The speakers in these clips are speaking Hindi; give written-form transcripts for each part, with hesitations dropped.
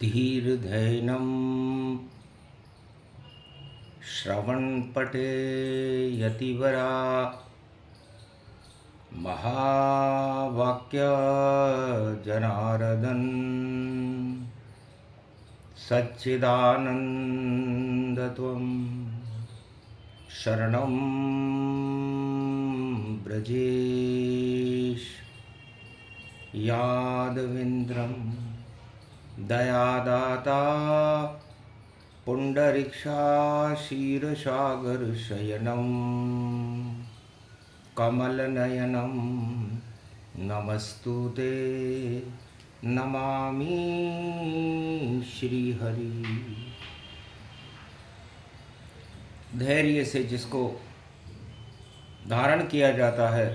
धीर्धैनं श्रवणपटे यतिवरा महावाक्य जनार्दन सच्चिदानन्दत्वं शरणं ब्रजेश यादवेन्द्रं दयादाता पुण्डरीक्षाशीर्षागरशयनं कमलनयनं नमस्तुते नमामि श्रीहरि। धैर्य से जिसको धारण किया जाता है,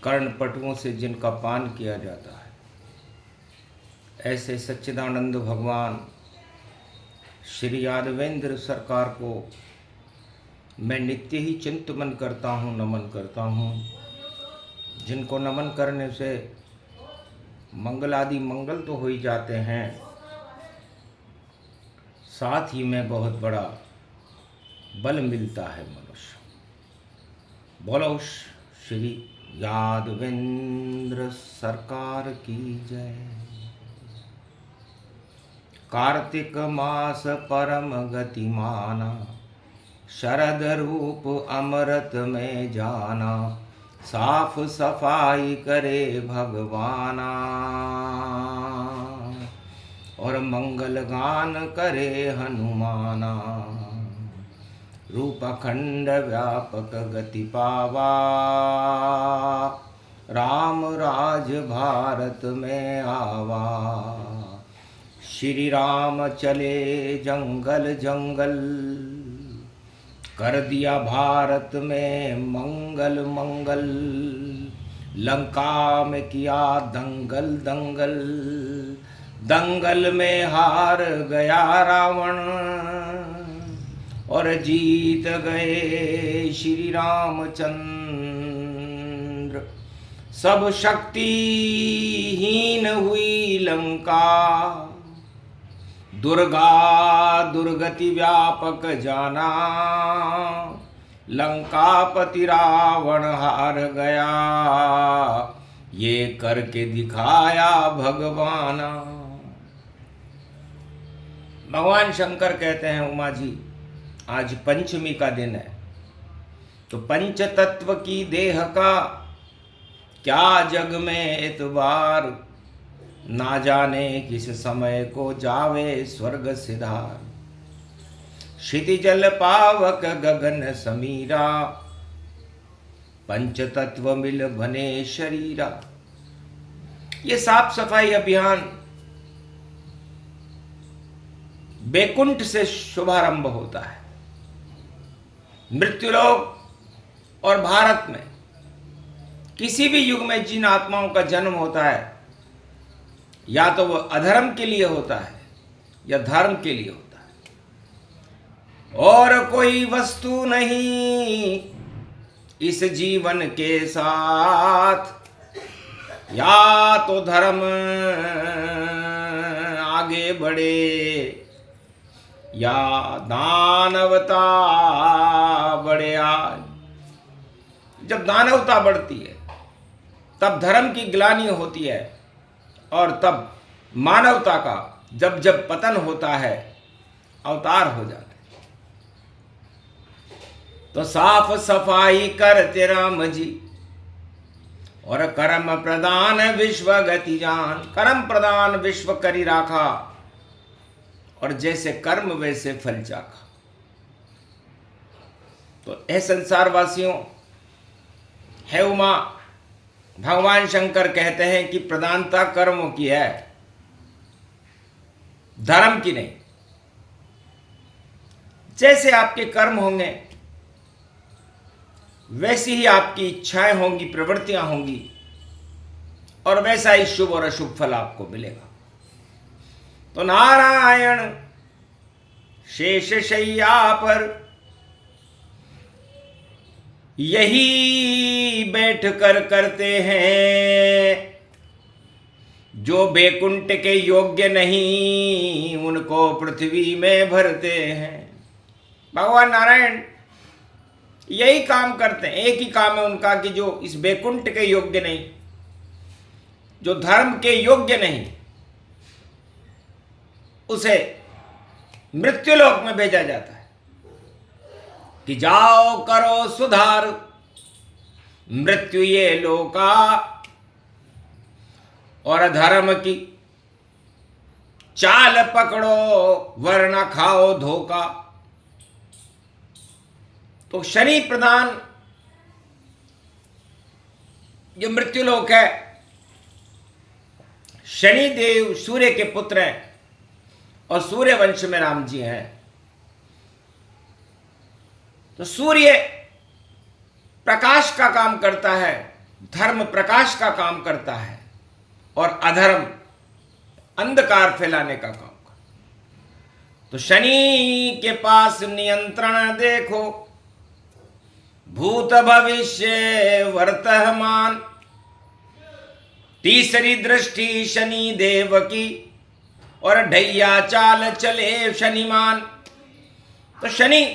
कर्णपटुओं से जिनका पान किया जाता है, ऐसे सच्चिदानंद भगवान श्री यादवेंद्र सरकार को मैं नित्य ही चिंतन करता हूँ, नमन करता हूँ। जिनको नमन करने से मंगलादि मंगल तो हो ही जाते हैं, साथ ही में बहुत बड़ा बल मिलता है मनुष्य। बोलो श्री यादवेंद्र सरकार की जय। कार्तिक मास परम गतिमाना, शरद रूप अमृत में जाना, साफ सफाई करे भगवाना और मंगल गान करे हनुमाना। रूप अखंड व्यापक गति पावा, राम राज भारत में आवा। श्री राम चले जंगल जंगल, कर दिया भारत में मंगल मंगल। लंका में किया दंगल दंगल, दंगल में हार गया रावण और जीत गए श्री रामचंद्र। सब शक्तिहीन हुई लंका, दुर्गा दुर्गति व्यापक जाना। लंकापति रावण हार गया, ये करके दिखाया भगवाना। भगवान शंकर कहते हैं, उमा जी आज पंचमी का दिन है, तो पंच तत्व की देह का क्या जग में एतबार। ना जाने किस समय को जावे स्वर्ग सिधार। क्षितिजल पावक गगन समीरा, पंच तत्व मिल बने शरीरा। ये साफ सफाई अभियान बैकुंठ से शुभारंभ होता है। मृत्युलोक और भारत में किसी भी युग में जिन आत्माओं का जन्म होता है, या तो वो अधर्म के लिए होता है या धर्म के लिए होता है। और कोई वस्तु नहीं इस जीवन के साथ, या तो धर्म आगे बढ़े या दानवता बढ़े। आज जब दानवता बढ़ती है तब धर्म की ग्लानि होती है, और तब मानवता का जब जब पतन होता है, अवतार हो जाते हैं। तो साफ सफाई करते राम जी, और कर्म प्रदान विश्व गति जान। कर्म प्रदान विश्व करी राखा, और जैसे कर्म वैसे फल चाखा। तो ऐ संसार वासियों, है उमा, भगवान शंकर कहते हैं कि प्रधानता कर्मों की है, धर्म की नहीं। जैसे आपके कर्म होंगे वैसी ही आपकी इच्छाएं होंगी, प्रवृत्तियां होंगी, और वैसा ही शुभ और अशुभ फल आपको मिलेगा। तो नारायण शेष शैया पर यही बैठ कर करते हैं जो बैकुंठ के योग्य नहीं उनको पृथ्वी में भरते हैं। भगवान नारायण यही काम करते हैं, एक ही काम है उनका कि जो इस बैकुंठ के योग्य नहीं, जो धर्म के योग्य नहीं, उसे मृत्युलोक में भेजा जाता है कि जाओ करो सुधार, मृत्यु ये लोका और धर्म की चाल पकड़ो वरना खाओ धोखा। तो शनि प्रधान जो मृत्युलोक है, शनि देव सूर्य के पुत्र हैं और सूर्य वंश में राम जी हैं। तो सूर्य प्रकाश का काम करता है, धर्म प्रकाश का काम करता है और अधर्म अंधकार फैलाने का काम करता है। तो शनि के पास नियंत्रण देखो, भूत भविष्य वर्तमान, तीसरी दृष्टि शनि देव की और ढैया चाल चले शनिमान। तो शनि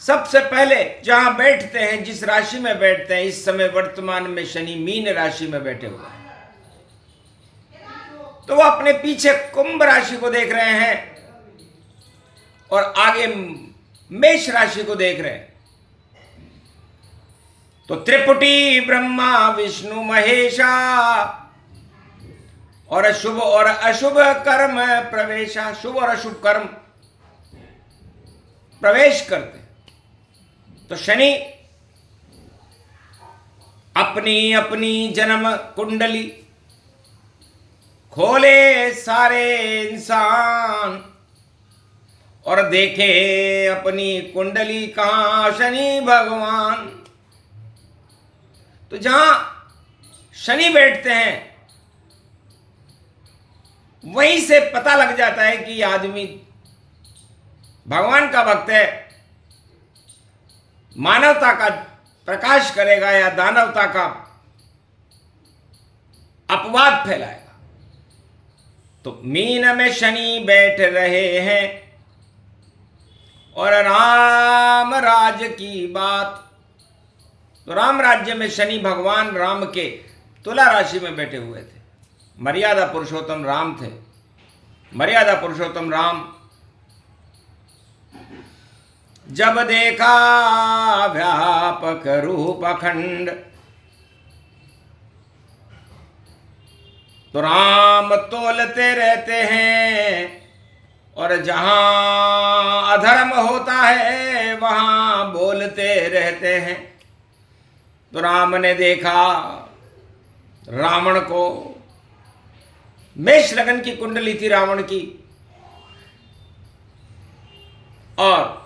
सबसे पहले जहां बैठते हैं, जिस राशि में बैठते हैं, इस समय वर्तमान में शनि मीन राशि में बैठे हुए हैं। तो वो अपने पीछे कुंभ राशि को देख रहे हैं और आगे मेष राशि को देख रहे हैं। तो त्रिपुटी ब्रह्मा विष्णु महेशा और शुभ और अशुभ कर्म प्रवेशा, शुभ और अशुभ कर्म प्रवेश करते। तो शनि अपनी अपनी जन्म कुंडली खोले सारे इंसान और देखे अपनी कुंडली कहां शनि भगवान। तो जहां शनि बैठते हैं वहीं से पता लग जाता है कि आदमी भगवान का भक्त है, मानवता का प्रकाश करेगा या दानवता का अपवाद फैलाएगा। तो मीन में शनि बैठ रहे हैं और राम राज्य की बात। तो राम राज्य में शनि भगवान राम के तुला राशि में बैठे हुए थे। मर्यादा पुरुषोत्तम राम थे। मर्यादा पुरुषोत्तम राम जब देखा व्यापक रूप अखंड, तो राम तोलते रहते हैं और जहां अधर्म होता है वहां बोलते रहते हैं। तो राम ने देखा रावण को, मेष लगन की कुंडली थी रावण की, और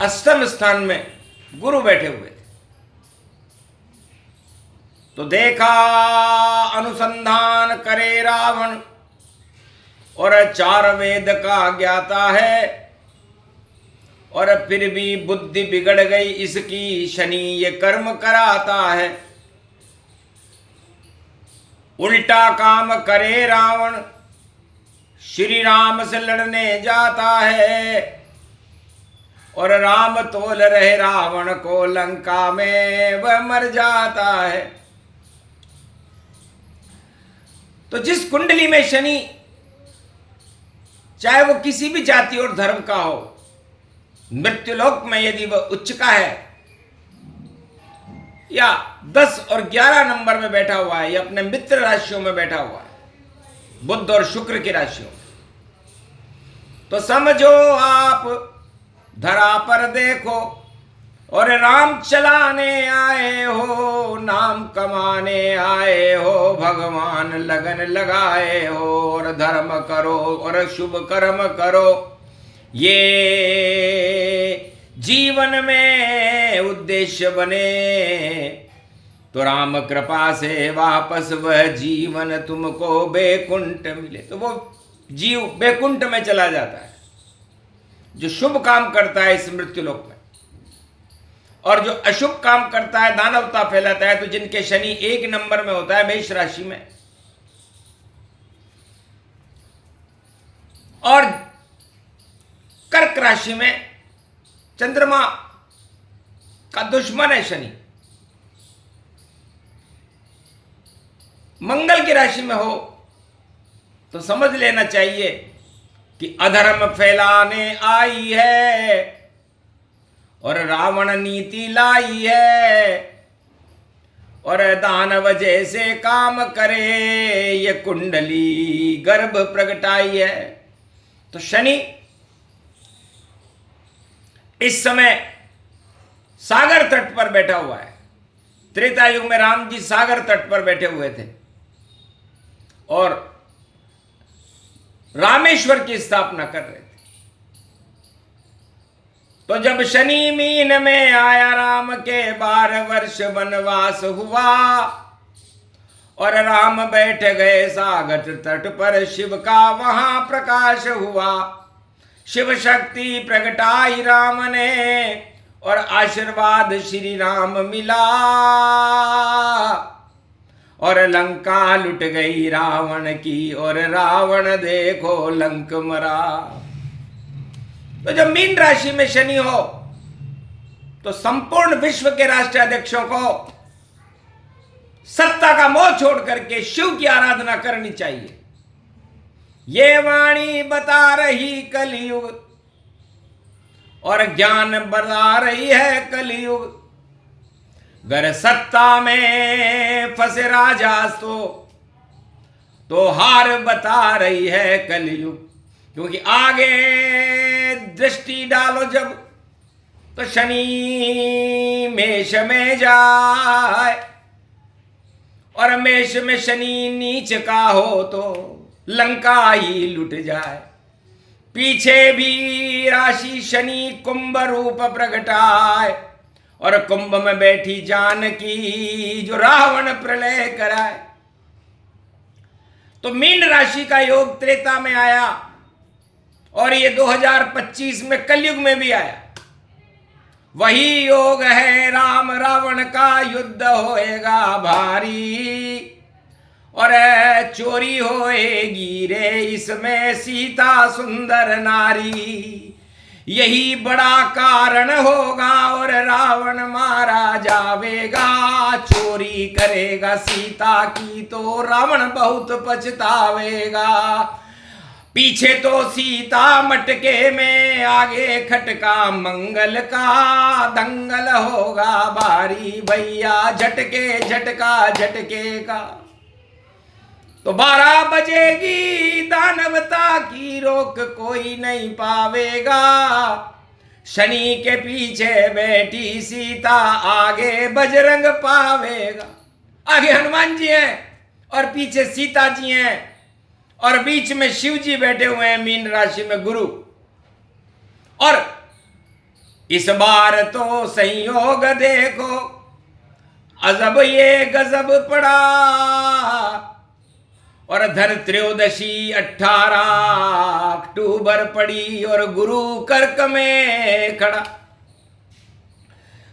अष्टम स्थान में गुरु बैठे हुए थे। तो देखा अनुसंधान करे रावण और चार वेद का ज्ञाता है और फिर भी बुद्धि बिगड़ गई इसकी, शनि ये कर्म कराता है। उल्टा काम करे रावण, श्री राम से लड़ने जाता है और राम तोल रहे रावण को, लंका में वह मर जाता है। तो जिस कुंडली में शनि, चाहे वो किसी भी जाति और धर्म का हो, मृत्युलोक में यदि वह उच्च का है या 10 और 11 नंबर में बैठा हुआ है या अपने मित्र राशियों में बैठा हुआ है, बुध और शुक्र की राशियों में, तो समझो आप धरा पर देखो और राम चलाने आए हो, नाम कमाने आए हो, भगवान लगन लगाए हो और धर्म करो और शुभ कर्म करो। ये जीवन में उद्देश्य बने तो राम कृपा से वापस वह जीवन तुमको बैकुंठ मिले। तो वो जीव बैकुंठ में चला जाता है जो शुभ काम करता है इस मृत्युलोक में, और जो अशुभ काम करता है, दानवता फैलाता है, तो जिनके शनि 1 नंबर में होता है मेष राशि में, और कर्क राशि में चंद्रमा का दुश्मन है शनि। मंगल की राशि में हो तो समझ लेना चाहिए कि अधर्म फैलाने आई है और रावण नीति लाई है और दानव जैसे काम करे ये कुंडली गर्भ प्रगटाई है। तो शनि इस समय सागर तट पर बैठा हुआ है। त्रेता युग में राम जी सागर तट पर बैठे हुए थे और रामेश्वर की स्थापना कर रहे थे। तो जब शनि मीन में आया, राम के 12 वर्ष वनवास हुआ और राम बैठ गए सागर तट पर, शिव का वहां प्रकाश हुआ। शिव शक्ति प्रगटाई राम ने और आशीर्वाद श्री राम मिला और लंका लुट गई रावण की और रावण देखो लंक मरा। तो जब मीन राशि में शनि हो तो संपूर्ण विश्व के राष्ट्राध्यक्षों को सत्ता का मोह छोड़ करके शिव की आराधना करनी चाहिए। ये वाणी बता रही कलयुग और ज्ञान बता रही है कलयुग। गर सत्ता में फंसे राजा तो हार बता रही है कलयुग। क्योंकि आगे दृष्टि डालो जब तो शनि मेष में जाए और मेष में शनि नीच का हो तो लंका ही लुट जाए। पीछे भी राशि शनि कुंभ रूप प्रगटाए और कुंभ में बैठी जानकी जो रावण प्रलय कराए। तो मीन राशि का योग त्रेता में आया और ये 2025 में कलयुग में भी आया। वही योग है राम रावण का युद्ध होएगा भारी और चोरी होएगी रे इसमें सीता सुंदर नारी। यही बड़ा कारण होगा और रावण मारा जावेगा। चोरी करेगा सीता की तो रावण बहुत पछतावेगा। पीछे तो सीता मटके में, आगे खटका मंगल का। दंगल होगा भारी भैया झटके झटका झटके का। तो 12 बजेगी दानवता की रोक कोई नहीं पावेगा। शनि के पीछे बैठी सीता आगे बजरंग पावेगा। आगे हनुमान जी हैं और पीछे सीता जी हैं और बीच में शिव जी बैठे हुए हैं मीन राशि में गुरु। और इस बार तो संयोग देखो अजब ये गजब पड़ा और धन त्रयोदशी 18 अक्टूबर पड़ी और गुरु कर्क में खड़ा।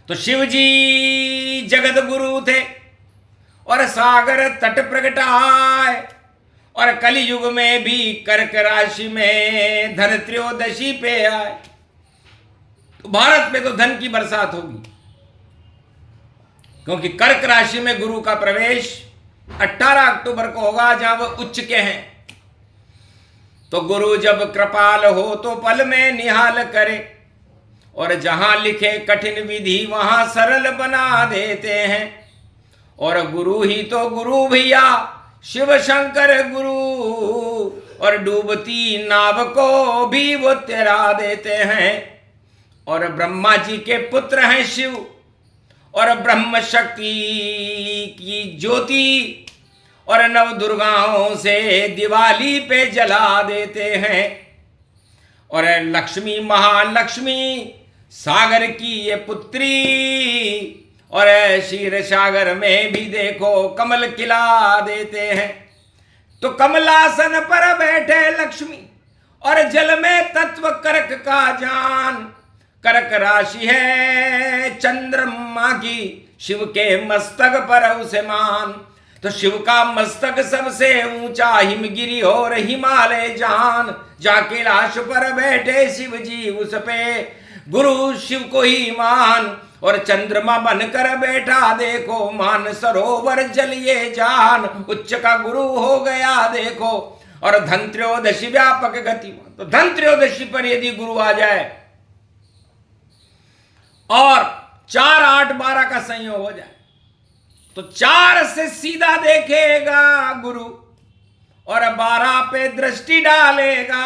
तो शिव जी जगत गुरु थे और सागर तट प्रगटाए और कलयुग में भी कर्क राशि में धन त्रयोदशी पे आए। तो भारत में तो धन की बरसात होगी क्योंकि कर्क राशि में गुरु का प्रवेश 18 अक्टूबर को होगा जहां वह उच्च के हैं। तो गुरु जब कृपाल हो तो पल में निहाल करे और जहां लिखे कठिन विधि वहां सरल बना देते हैं। और गुरु ही तो गुरु भैया शिव शंकर गुरु और डूबती नाव को भी वो तैरा देते हैं। और ब्रह्मा जी के पुत्र हैं शिव और ब्रह्म शक्ति की ज्योति और नव दुर्गाओं से दिवाली पे जला देते हैं। और लक्ष्मी महालक्ष्मी सागर की ये पुत्री और क्षीर सागर में भी देखो कमल खिला देते हैं। तो कमलासन पर बैठे लक्ष्मी और जल में तत्व कर्क का जान। कर्क राशि है चंद्रमा की शिव के मस्तक पर उसे मान। तो शिव का मस्तक सबसे ऊंचा हिमगिरी और हिमालय जान, जा कैलाश पर बैठे शिव जी उस पे गुरु शिव को ही मान, और चंद्रमा बनकर बैठा देखो मान सरोवर जल ये जान, उच्च का गुरु हो गया देखो, और धन त्रयोदशी व्यापक गति। तो धन त्रयोदशी पर यदि गुरु आ जाए और 4, 8, 12 का संयोग हो जाए तो 4 से सीधा देखेगा गुरु और 12 पे दृष्टि डालेगा,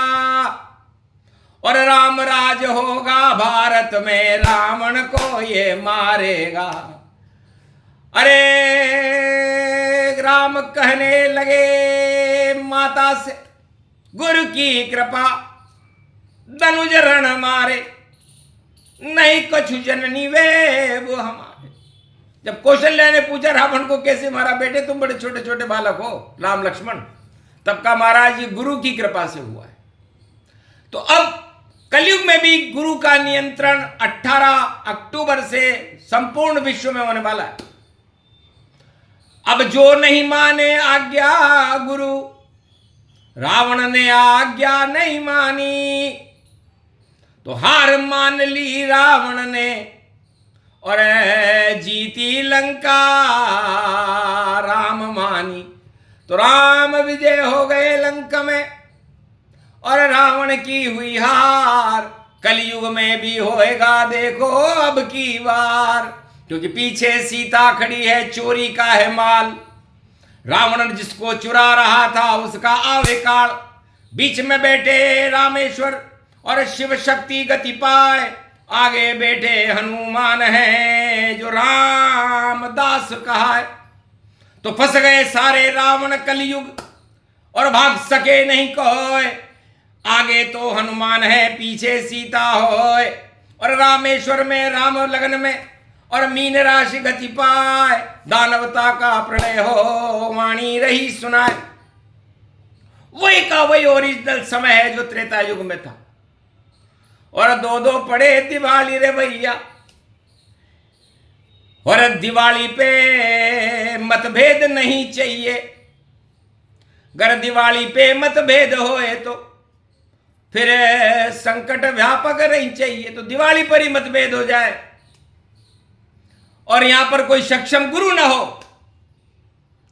और राम राज होगा भारत में, रावण को ये मारेगा। अरे राम कहने लगे माता से, गुरु की कृपा धनुज रण मारे, नहीं कुछ जननी वे वो हमारे। जब कौशल्या ने पूछा रावण को कैसे मारा, बेटे तुम बड़े छोटे छोटे बालक हो राम लक्ष्मण, तब का महाराज ये गुरु की कृपा से हुआ है। तो अब कलयुग में भी गुरु का नियंत्रण 18 अक्टूबर से संपूर्ण विश्व में होने वाला है। अब जो नहीं माने आज्ञा गुरु, रावण ने आज्ञा नहीं मानी तो हार मान ली रावण ने, और जीती लंका राम मानी। तो राम विजय हो गए लंका में और रावण की हुई हार। कलयुग में भी होएगा देखो अब की बार, क्योंकि पीछे सीता खड़ी है, चोरी का है माल, रावण जिसको चुरा रहा था उसका आवे काल। बीच में बैठे रामेश्वर और शिव शक्ति गति पाए, आगे बैठे हनुमान है जो रामदास कहा है। तो फंस गए सारे रावण कलयुग और भाग सके नहीं कोई, आगे तो हनुमान है पीछे सीता होए, और रामेश्वर में राम लगन में और मीन राशि गति पाए, दानवता का प्रणय हो वाणी रही सुनाए। वही का वही ओरिजिनल समय है जो त्रेता युग में था। और 2-2 पड़े दिवाली रे भैया, और दिवाली पे मतभेद नहीं चाहिए। अगर दिवाली पे मतभेद होए तो फिर संकट व्यापक नहीं चाहिए, तो दिवाली पर ही मतभेद हो जाए और यहां पर कोई सक्षम गुरु ना हो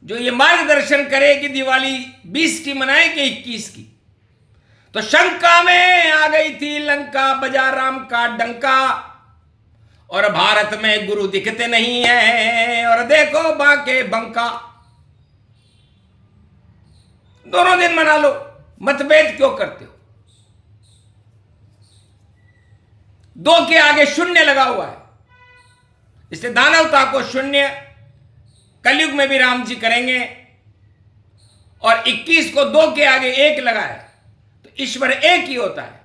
जो ये मार्गदर्शन करे कि दिवाली 20 की मनाए कि 21 की। तो शंका में आ गई थी लंका, बजा राम का डंका, और भारत में गुरु दिखते नहीं है, और देखो बाके बंका। दोनों दिन मना लो, मतभेद क्यों करते हो? 2 के आगे शून्य लगा हुआ है, इसलिए दानवता को शून्य कलयुग में भी राम जी करेंगे। और 21 को 2 के आगे 1 लगाए तो ईश्वर एक ही होता है,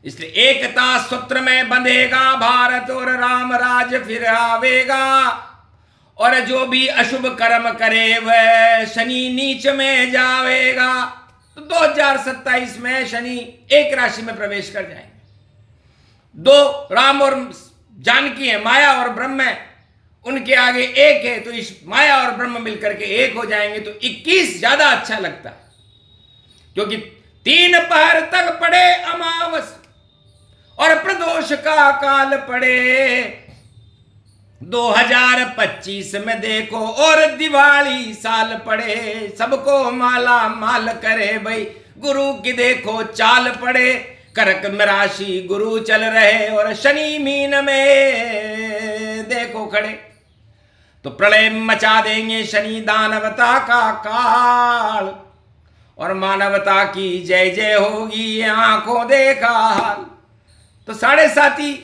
इसलिए एकता सूत्र में बंधेगा भारत और राम राज फिर आवेगा। और जो भी अशुभ कर्म करे वह शनि नीच में जावेगा। तो 2027 में शनि एक राशि में प्रवेश कर जाएंगे। 2 राम और जानकी है, माया और ब्रह्म है, उनके आगे 1 है, तो इस माया और ब्रह्म मिलकर के 1 हो जाएंगे। तो 21 ज्यादा अच्छा लगता है, क्योंकि 3 पहर तक पड़े अमावस और प्रदोष का काल पड़े। 2025 में देखो और दिवाली साल पड़े, सबको माला माल करे भाई, गुरु की देखो चाल पड़े। कर्क में राशि गुरु चल रहे और शनि मीन में देखो खड़े, तो प्रलय मचा देंगे शनि दानवता का काल, और मानवता की जय जय होगी आंखों देखा हाल। तो 7.5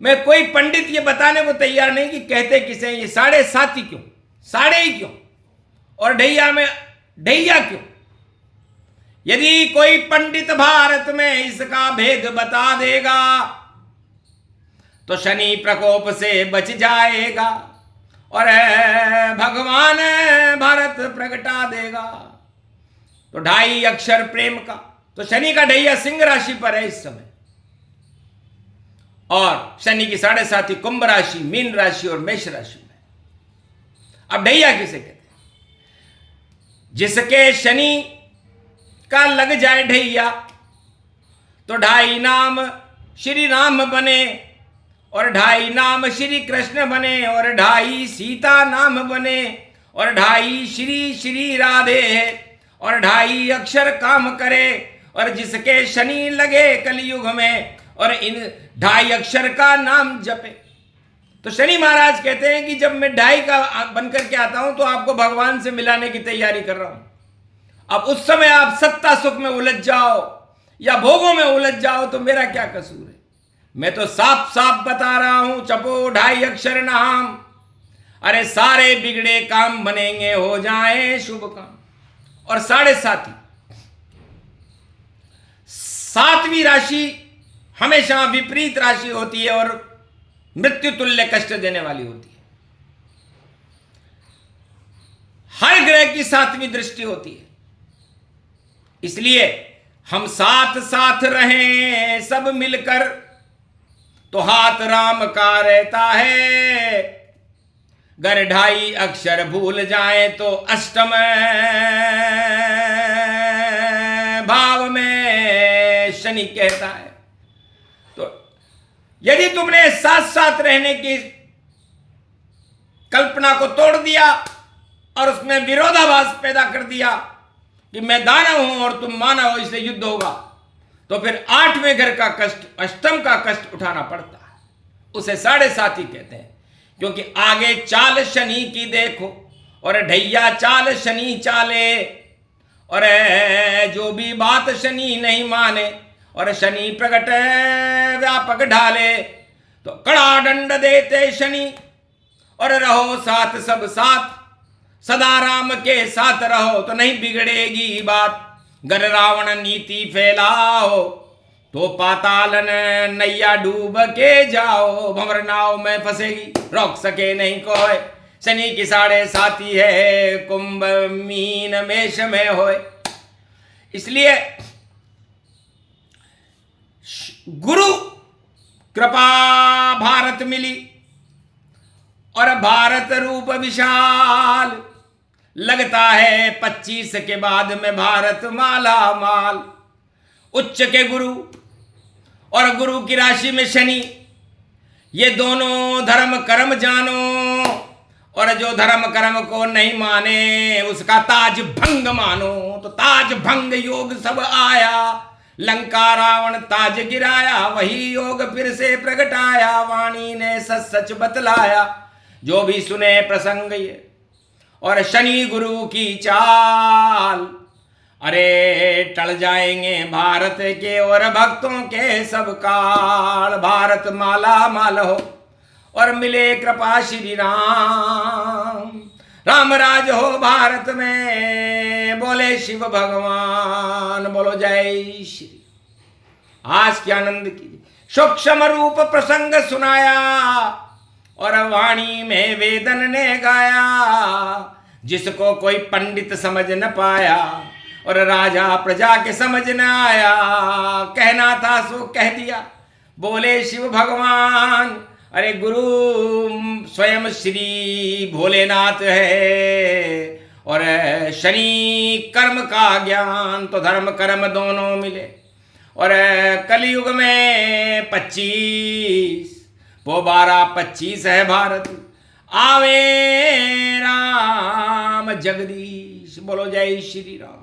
में कोई पंडित ये बताने को तैयार नहीं कि कहते किसे ये 7.5 क्यों, 7.5 ही क्यों, और ढैया में ढैया क्यों। यदि कोई पंडित भारत में इसका भेद बता देगा तो शनि प्रकोप से बच जाएगा और भगवान भारत प्रगटा देगा। तो 2.5 अक्षर प्रेम का, तो शनि का ढैया सिंह राशि पर है इस समय, और शनि की 7.5 कुंभ राशि, मीन राशि और मेष राशि में। अब ढैया किसे कहते हैं? जिसके शनि का लग जाए ढैया तो 2.5 नाम श्री राम बने, और 2.5 नाम श्री कृष्ण बने, और 2.5 सीता नाम बने, और 2.5 श्री श्री राधे है, और 2.5 अक्षर काम करे। और जिसके शनि लगे कलयुग में और इन 2.5 अक्षर का नाम जपे। तो शनि महाराज कहते हैं कि जब मैं 2.5 का बनकर के आता हूं तो आपको भगवान से मिलाने की तैयारी कर रहा हूं। अब उस समय आप सत्ता सुख में उलझ जाओ या भोगों में उलझ जाओ तो मेरा क्या कसूर है। मैं तो साफ साफ बता रहा हूं, जपो 2.5 अक्षर नाम, अरे सारे बिगड़े काम बनेंगे, हो जाए शुभ काम। और 7.5 7वीं राशि हमेशा विपरीत राशि होती है और मृत्यु तुल्य कष्ट देने वाली होती है। हर ग्रह की 7वीं दृष्टि होती है, इसलिए हम साथ साथ रहें सब मिलकर तो हाथ राम का रहता है। अगर 2.5 अक्षर भूल जाए तो अष्टम भाव में शनि कहता है। तो यदि तुमने साथ साथ रहने की कल्पना को तोड़ दिया और उसमें विरोधाभास पैदा कर दिया कि मैं दानव हूं और तुम मानव हो इसलिए युद्ध होगा, तो फिर 8वें घर का कष्ट, अष्टम का कष्ट उठाना पड़ता है। उसे 7.5 ही कहते हैं, क्योंकि आगे चाल शनि की देखो और ढैया चाल शनि चाले, और जो भी बात शनि नहीं माने और शनि प्रकट व्यापक ढाले, तो कड़ा दंड देते शनि। और रहो साथ सब साथ, सदा राम के साथ रहो तो नहीं बिगड़ेगी बात। गर रावण नीति फैलाओ तो पाताल नैया डूब के जाओ, भंवर नाव में फंसेगी रोक सके नहीं कोई। शनि की 7.5 है, कुंभ मीन मेष में होए। इसलिए गुरु कृपा भारत मिली और भारत रूप विशाल, लगता है 25 के बाद में भारत माला माल। उच्च के गुरु और गुरु की राशि में शनि, ये दोनों धर्म कर्म जानो, और जो धर्म कर्म को नहीं माने उसका ताज भंग मानो। तो ताज भंग योग सब आया, लंका रावण ताज गिराया, वही योग फिर से प्रगटाया, वाणी ने सच सच बतलाया। जो भी सुने प्रसंग ये और शनि गुरु की चाल, अरे टल जाएंगे भारत के और भक्तों के सब काल। भारत माला माल हो और मिले कृपा श्री राम, राम राज हो भारत में, बोले शिव भगवान, बोलो जय श्री। आज के आनंद की सूक्ष्म रूप प्रसंग सुनाया और वाणी में वेदन ने गाया। जिसको कोई पंडित समझ न पाया और राजा प्रजा के समझ न आया, कहना था सो कह दिया, बोले शिव भगवान। अरे गुरु स्वयं श्री भोलेनाथ है और शनि कर्म का ज्ञान, तो धर्म कर्म दोनों मिले। और कलयुग में 25 वो 12-25 है भारत, आवे राम जगदीश, बोलो जय श्री राम।